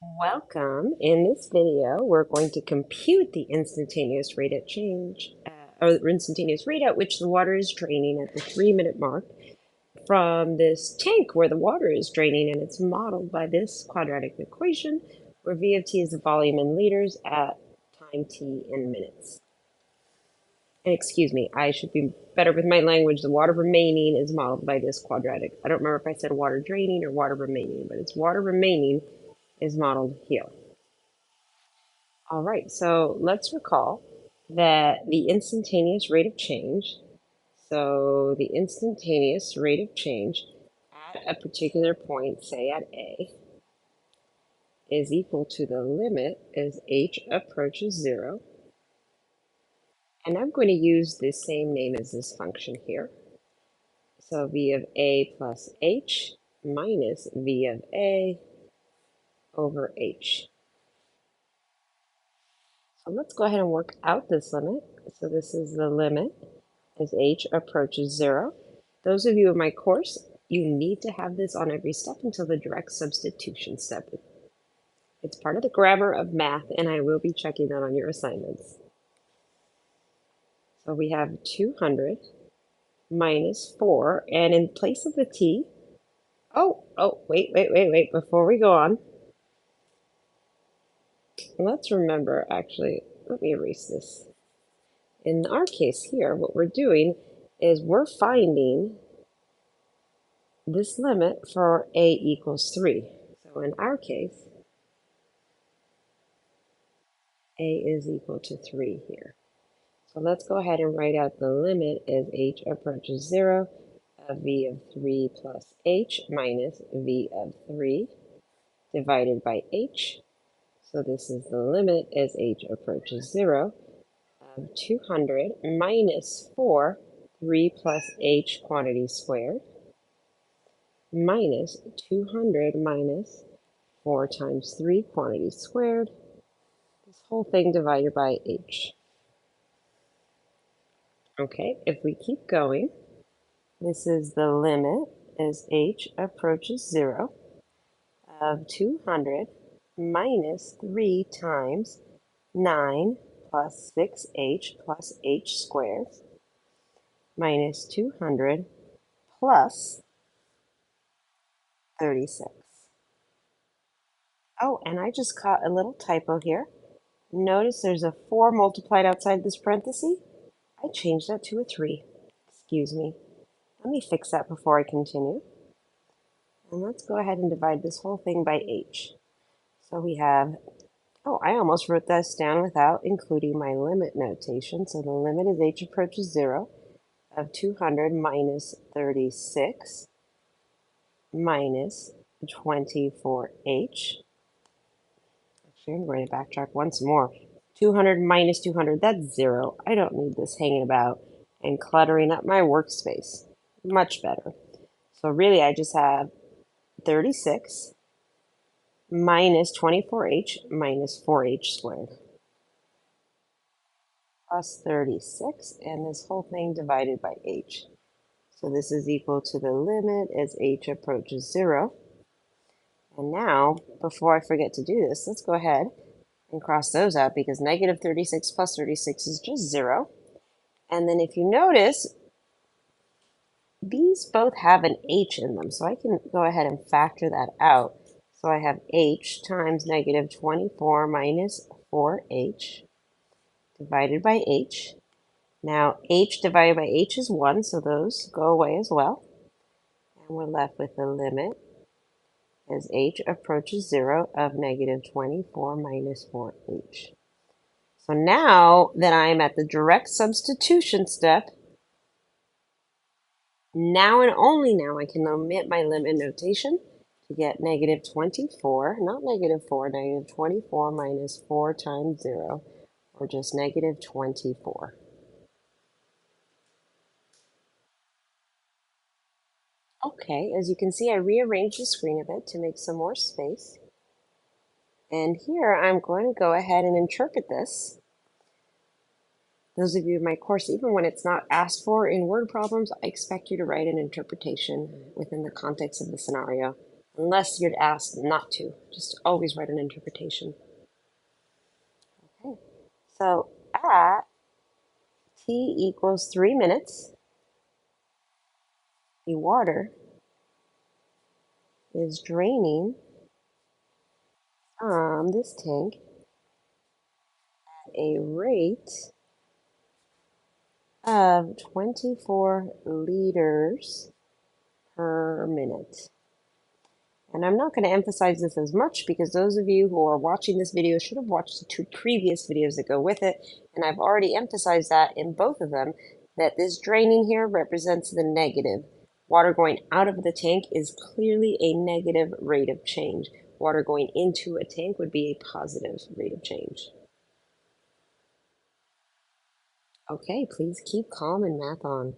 Welcome. In this video, we're going to compute the instantaneous rate of change, or instantaneous rate at which the water is draining at the 3-minute mark from this tank where the water is draining, and it's modeled by this quadratic equation where V of t is the volume in liters at time t in minutes. And excuse me, I should be better with my language. The water remaining is modeled by this quadratic. I don't remember if I said water draining or water remaining, but it's water remaining is modeled here. All right, so let's recall that the instantaneous rate of change, so the instantaneous rate of change at a particular point, say at A, is equal to the limit as h approaches 0. And I'm going to use the same name as this function here. So v of A plus h minus v of A over h. So let's go ahead and work out this limit. So this is the limit as h approaches 0. Those of you in my course, you need to have this on every step until the direct substitution step. It's part of the grammar of math, and I will be checking that on your assignments. So we have 200 minus 4, and in place of the t, wait, before we go on, let's remember, actually, let me erase this. In our case here, what we're doing is we're finding this limit for a equals 3. So in our case, a is equal to 3 here. So let's go ahead and write out the limit as h approaches 0 of v of 3 plus h minus v of 3 divided by h. So this is the limit as h approaches 0 of 200 minus 4, 3 plus h quantity squared, minus 200 minus 4 times 3 quantity squared, this whole thing divided by h. Okay, if we keep going, this is the limit as h approaches 0 of 200 minus 3 times 9 plus 6h plus h squared minus 200 plus 36. Oh, and I just caught a little typo here. Notice there's a 4 multiplied outside this parenthesis. I changed that to a 3. Excuse me. Let me fix that before I continue. And let's go ahead and divide this whole thing by h. So we have, oh, I almost wrote this down without including my limit notation. So the limit as h approaches 0 of 200 minus 36 minus 24h. Actually, I'm going to backtrack once more. 200 minus 200, that's 0. I don't need this hanging about and cluttering up my workspace. Much better. So really, I just have 36 minus 24h minus 4h squared plus 36, and this whole thing divided by h. So this is equal to the limit as h approaches 0. And now, before I forget to do this, let's go ahead and cross those out because negative 36 plus 36 is just 0. And then if you notice, these both have an h in them, so I can go ahead and factor that out. So I have h times negative 24 minus 4h divided by h. Now, h divided by h is 1, so those go away as well. And we're left with the limit as h approaches 0 of negative 24 minus 4h. So now that I'm at the direct substitution step, now and only now I can omit my limit notation to get negative 24, not negative 4, negative 24 minus 4 times 0, or just negative 24. Okay, as you can see, I rearranged the screen a bit to make some more space. And here I'm going to go ahead and interpret this. Those of you in my course, even when it's not asked for in word problems, I expect you to write an interpretation within the context of the scenario. unless you're asked not to. Just always write an interpretation. Okay. So at t equals 3 minutes, the water is draining from this tank at a rate of 24 liters per minute. And I'm not going to emphasize this as much because those of you who are watching this video should have watched the two previous videos that go with it. And I've already emphasized that in both of them, that this draining here represents the negative. Water going out of the tank is clearly a negative rate of change. Water going into a tank would be a positive rate of change. Okay, please keep calm and math on.